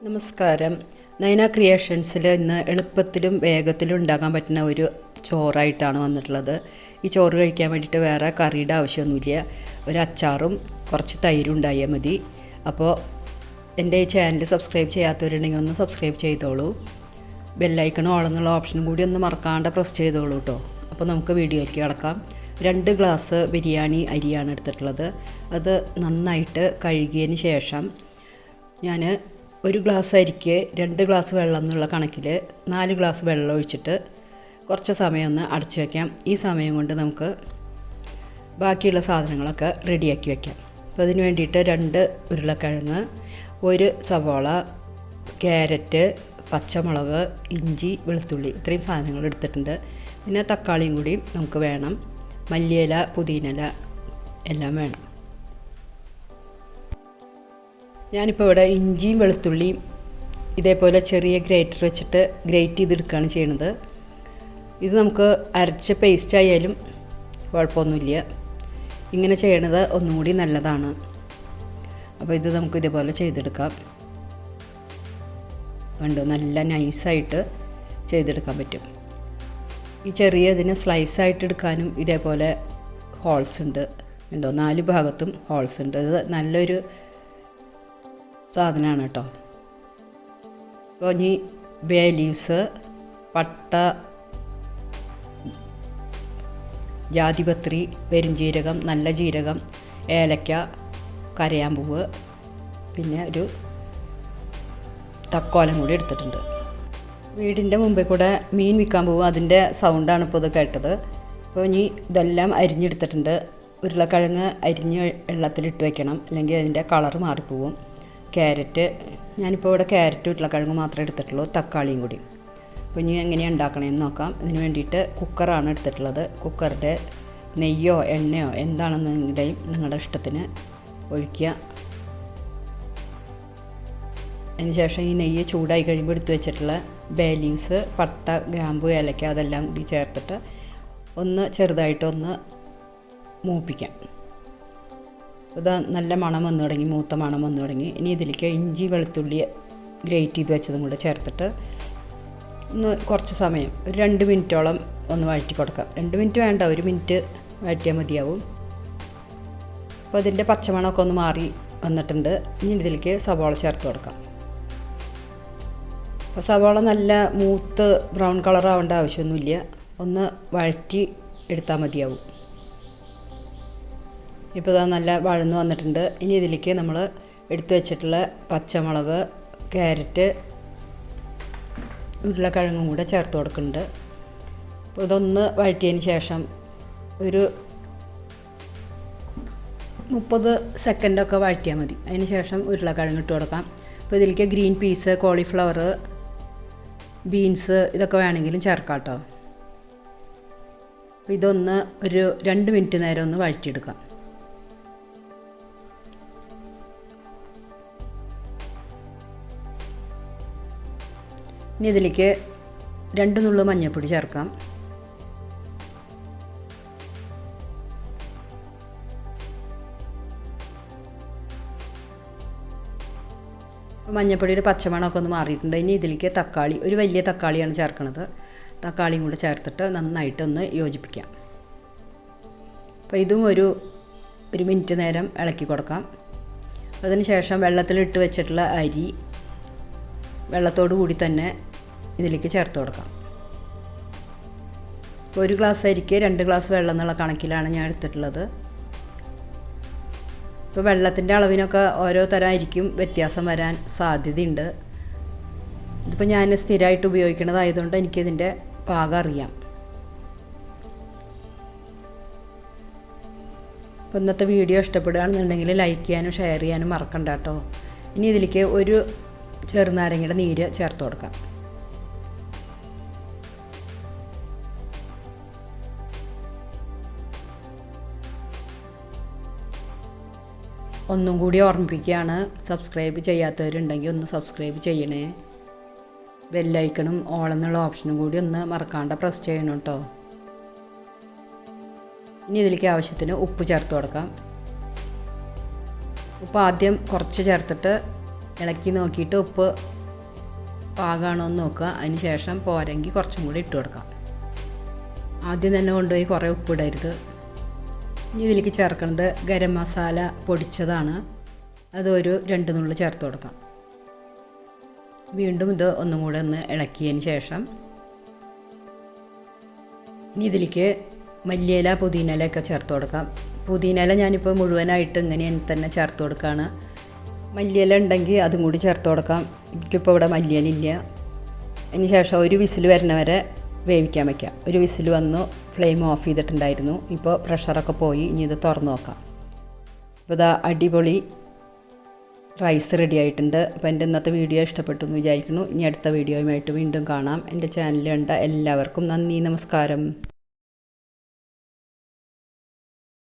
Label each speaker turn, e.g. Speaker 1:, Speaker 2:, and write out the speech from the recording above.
Speaker 1: നമസ്കാരം. നയന ക്രിയേഷൻസിൽ ഇന്ന് എളുപ്പത്തിലും വേഗത്തിലും ഉണ്ടാക്കാൻ പറ്റുന്ന ഒരു ചോറായിട്ടാണ് വന്നിട്ടുള്ളത്. ഈ ചോറ് കഴിക്കാൻ വേണ്ടിയിട്ട് വേറെ കറിയുടെ ആവശ്യമൊന്നുമില്ല. ഒരു അച്ചാറും കുറച്ച് തൈരും ഉണ്ടായാൽ മതി. അപ്പോൾ എൻ്റെ ഈ ചാനൽ സബ്സ്ക്രൈബ് ചെയ്യാത്തവരുണ്ടെങ്കിൽ ഒന്ന് സബ്സ്ക്രൈബ് ചെയ്തോളൂ. ബെല്ലൈക്കണും ഓളെന്നുള്ള ഓപ്ഷനും കൂടി ഒന്ന് മറക്കാണ്ട് പ്രസ് ചെയ്തോളൂ കേട്ടോ. അപ്പോൾ നമുക്ക് വീഡിയോയിലേക്ക് കിടക്കാം. 2 ഗ്ലാസ് ബിരിയാണി അരിയാണ് എടുത്തിട്ടുള്ളത്. അത് നന്നായിട്ട് കഴുകിയതിന് ശേഷം ഞാൻ 1 ഗ്ലാസ് അരിക്ക് 2 ഗ്ലാസ് വെള്ളം എന്നുള്ള കണക്കിൽ 4 ഗ്ലാസ് വെള്ളം ഒഴിച്ചിട്ട് കുറച്ച് സമയം ഒന്ന് അടച്ചു വയ്ക്കാം. ഈ സമയം കൊണ്ട് നമുക്ക് ബാക്കിയുള്ള സാധനങ്ങളൊക്കെ റെഡിയാക്കി വയ്ക്കാം. അപ്പോൾ അതിന് വേണ്ടിയിട്ട് 2 ഉരുളക്കിഴങ്ങ്, 1 സവാള, ക്യാരറ്റ്, പച്ചമുളക്, ഇഞ്ചി, വെളുത്തുള്ളി ഇത്രയും സാധനങ്ങൾ എടുത്തിട്ടുണ്ട്. പിന്നെ തക്കാളിയും കൂടി നമുക്ക് വേണം. മല്ലിയില, പുതിനയില എല്ലാം വേണം. ഞാനിപ്പോൾ ഇവിടെ ഇഞ്ചിയും വെളുത്തുള്ളിയും ഇതേപോലെ ചെറിയ ഗ്രേറ്റർ വെച്ചിട്ട് ഗ്രേറ്റ് ചെയ്തെടുക്കുകയാണ് ചെയ്യണത്. ഇത് നമുക്ക് അരച്ച പേസ്റ്റ് ആയാലും കുഴപ്പമൊന്നുമില്ല. ഇങ്ങനെ ചെയ്യണത് ഒന്നും കൂടി നല്ലതാണ്. അപ്പോൾ ഇത് നമുക്ക് ഇതേപോലെ ചെയ്തെടുക്കാം. കണ്ടോ, നല്ല നൈസായിട്ട് ചെയ്തെടുക്കാൻ പറ്റും. ഈ ചെറിയ ഇതിന് സ്ലൈസായിട്ട് എടുക്കാനും ഇതേപോലെ ഹോൾസ് ഉണ്ട്. കണ്ടോ, 4 ഭാഗത്തും ഹോൾസ് ഉണ്ട്. ഇത് നല്ലൊരു സാധനമാണ് കേട്ടോ. അപ്പോൾ ഇനി ബേ ലീവ്സ്, പട്ട, ജാതിപത്രി, പെരുംജീരകം, നല്ല ജീരകം, ഏലക്ക, കരയാമ്പൂവ്, പിന്നെ ഒരു തക്കോലം കൂടി എടുത്തിട്ടുണ്ട്. വീടിൻ്റെ മുമ്പിൽ കൂടെ മീൻ വിൽക്കാൻ പോകും, അതിൻ്റെ സൗണ്ടാണ് ഇപ്പോൾ ഇത് കേട്ടത്. അപ്പോൾ ഇനി ഇതെല്ലാം അരിഞ്ഞെടുത്തിട്ടുണ്ട്. ഉരുളക്കിഴങ്ങ് അരിഞ്ഞ് വെള്ളത്തിലിട്ട് വയ്ക്കണം, അല്ലെങ്കിൽ അതിൻ്റെ കളറ് മാറിപ്പോവും. ക്യാരറ്റ്, ഞാനിപ്പോൾ ഇവിടെ ക്യാരറ്റ് ഉരുളക്കിഴങ്ങ് മാത്രമേ എടുത്തിട്ടുള്ളൂ, തക്കാളിയും കൂടി. അപ്പോൾ ഇനി എങ്ങനെയാണ് ഉണ്ടാക്കണമെന്ന് നോക്കാം. ഇതിന് വേണ്ടിയിട്ട് കുക്കറാണ് എടുത്തിട്ടുള്ളത്. കുക്കറിൻ്റെ നെയ്യോ എണ്ണയോ എന്താണെന്നുണ്ടെങ്കിലും നിങ്ങളുടെ ഇഷ്ടത്തിന് ഒഴിക്കുക. അതിന് ശേഷം ഈ നെയ്യ് ചൂടായി കഴിയുമ്പോൾ എടുത്ത് വെച്ചിട്ടുള്ള ബേ ലീവ്സ്, പട്ട, ഗ്രാമ്പു, ഏലക്ക അതെല്ലാം കൂടി ചേർത്തിട്ട് ഒന്ന് ചെറുതായിട്ടൊന്ന് മൂപ്പിക്കാം. ഇത് നല്ല മണം വന്നു തുടങ്ങി, മൂത്ത മണം വന്നു തുടങ്ങി. ഇനി ഇതിലേക്ക് ഇഞ്ചി വെളുത്തുള്ളി ഗ്രേറ്റ് ചെയ്ത് വെച്ചതും കൂടെ ചേർത്തിട്ട് ഒന്ന് കുറച്ച് സമയം ഒരു 2 മിനിറ്റോളം ഒന്ന് വഴറ്റി കൊടുക്കാം. 2 മിനിറ്റ് വേണ്ട, 1 മിനിറ്റ് വഴറ്റിയാൽ മതിയാവും. അപ്പോൾ അതിൻ്റെ പച്ചമണമൊക്കെ ഒന്ന് മാറി വന്നിട്ടുണ്ട്. ഇനി ഇതിലേക്ക് സവാള ചേർത്ത് കൊടുക്കാം. അപ്പോൾ സവാള നല്ല മൂത്ത് ബ്രൗൺ കളർ ആവേണ്ട ആവശ്യമൊന്നുമില്ല, ഒന്ന് വഴറ്റി എടുത്താൽ മതിയാവും. ഇപ്പോൾ ഇതാ നല്ല വഴന്ന് വന്നിട്ടുണ്ട്. ഇനി ഇതിലേക്ക് നമ്മൾ എടുത്തു വെച്ചിട്ടുള്ള പച്ചമുളക്, ക്യാരറ്റ്, ഉരുളക്കിഴങ്ങും കൂടെ ചേർത്ത് കൊടുക്കുന്നുണ്ട്. അപ്പോൾ ഇതൊന്ന് വഴറ്റിയതിന് ശേഷം ഒരു 30 സെക്കൻഡൊക്കെ വഴറ്റിയാൽ മതി. അതിന് ശേഷം ഉരുളക്കിഴങ്ങ് ഇട്ട് കൊടുക്കാം. അപ്പോൾ ഇതിലേക്ക് ഗ്രീൻ പീസ്, കോളിഫ്ലവർ, ബീൻസ് ഇതൊക്കെ വേണമെങ്കിലും ചേർക്കാം കേട്ടോ. അപ്പോൾ ഇതൊന്ന് ഒരു 2 മിനിറ്റ് നേരം ഒന്ന് വഴറ്റിയെടുക്കാം. ഇനി ഇതിലേക്ക് 2 നുള്ളു മഞ്ഞൾപ്പൊടി ചേർക്കാം. മഞ്ഞൾപ്പൊടിയുടെ പച്ചമണമൊക്കെ ഒന്ന് മാറിയിട്ടുണ്ട്. ഇനി ഇതിലേക്ക് തക്കാളി, ഒരു വലിയ തക്കാളിയാണ് ചേർക്കുന്നത്. തക്കാളിയും കൂടെ ചേർത്തിട്ട് നന്നായിട്ടൊന്ന് യോജിപ്പിക്കാം. അപ്പോൾ ഇതും ഒരു മിനിറ്റ് നേരം ഇളക്കി കൊടുക്കാം. അതിന് ശേഷം വെള്ളത്തിലിട്ട് വെച്ചിട്ടുള്ള അരി വെള്ളത്തോടു കൂടി തന്നെ ഇതിലേക്ക് ചേർത്ത് കൊടുക്കാം. ഇപ്പോൾ 1 ഗ്ലാസ് അരിക്ക് 2 ഗ്ലാസ് വെള്ളം എന്നുള്ള കണക്കിലാണ് ഞാൻ എടുത്തിട്ടുള്ളത്. ഇപ്പോൾ വെള്ളത്തിൻ്റെ അളവിനൊക്കെ ഓരോ തരം അരിക്കും വ്യത്യാസം വരാൻ സാധ്യതയുണ്ട്. ഇതിപ്പോൾ ഞാൻ സ്ഥിരമായിട്ട് ഉപയോഗിക്കുന്നതായതുകൊണ്ട് എനിക്കിതിൻ്റെ പാകം അറിയാം. അപ്പോൾ ഇന്നത്തെ വീഡിയോ ഇഷ്ടപ്പെടുകയാണെന്നുണ്ടെങ്കിൽ ലൈക്ക് ചെയ്യാനും ഷെയർ ചെയ്യാനും മറക്കണ്ട കേട്ടോ. ഇനി ഇതിലേക്ക് ഒരു ചെറുനാരങ്ങയുടെ നീര് ചേർത്ത് കൊടുക്കാം. ഒന്നും കൂടി ഓർമ്മിപ്പിക്കുകയാണ്, സബ്സ്ക്രൈബ് ചെയ്യാത്തവരുണ്ടെങ്കിൽ ഒന്ന് സബ്സ്ക്രൈബ് ചെയ്യണേ. ബെല്ലൈക്കണും ഓളെന്നുള്ള ഓപ്ഷനും കൂടി ഒന്ന് മറക്കാണ്ട് പ്രസ് ചെയ്യണം കേട്ടോ. ഇനി ഇതിലേക്ക് ആവശ്യത്തിന് ഉപ്പ് ചേർത്ത് കൊടുക്കാം. ഉപ്പ് ആദ്യം കുറച്ച് ചേർത്തിട്ട് ഇളക്കി നോക്കിയിട്ട് ഉപ്പ് പാകമാണോ എന്ന് നോക്കുക. അതിന് ശേഷം പോരെങ്കിൽ കുറച്ചും കൂടി ഇട്ട് കൊടുക്കാം. ആദ്യം തന്നെ കൊണ്ടുപോയി കുറേ ഉപ്പിടരുത്. ഇനി ഇതിലേക്ക് ചേർക്കുന്നത് ഗരം മസാല പൊടിച്ചതാണ്. അതൊരു 2 നുള്ളി ചേർത്ത് കൊടുക്കാം. വീണ്ടും ഇത് ഒന്നും കൂടെ ഒന്ന് ഇളക്കിയതിന് ശേഷം ഇനി ഇതിലേക്ക് മല്ലിയില പുതിനയില ഒക്കെ ചേർത്ത് കൊടുക്കാം. പുതിനയില ഞാനിപ്പോൾ മുഴുവനായിട്ട് ഇങ്ങനെ തന്നെ ചേർത്ത് കൊടുക്കുകയാണ്. മല്ലിയില ഉണ്ടെങ്കിൽ അതും കൂടി ചേർത്ത് കൊടുക്കാം. എനിക്കിപ്പോൾ ഇവിടെ മല്ലിയില ഇല്ല. അതിന് ശേഷം ഒരു വിസിൽ വരുന്ന വരെ വേവിക്കാൻ വയ്ക്കാം. ഒരു വിസിൽ വന്നു, ഫ്ലെയിം ഓഫ് ചെയ്തിട്ടുണ്ടായിരുന്നു. ഇപ്പോൾ പ്രഷറൊക്കെ പോയി. ഇനി ഇത് തുറന്ന് നോക്കാം. ഇപ്പോൾ ഇതാ അടിപൊളി റൈസ് റെഡി ആയിട്ടുണ്ട്. അപ്പോൾ എൻ്റെ ഇന്നത്തെ വീഡിയോ ഇഷ്ടപ്പെട്ടു എന്ന് വിചാരിക്കുന്നു. ഇനി അടുത്ത വീഡിയോയുമായിട്ട് വീണ്ടും കാണാം. എൻ്റെ ചാനൽ കണ്ട എല്ലാവർക്കും നന്ദി, നമസ്കാരം.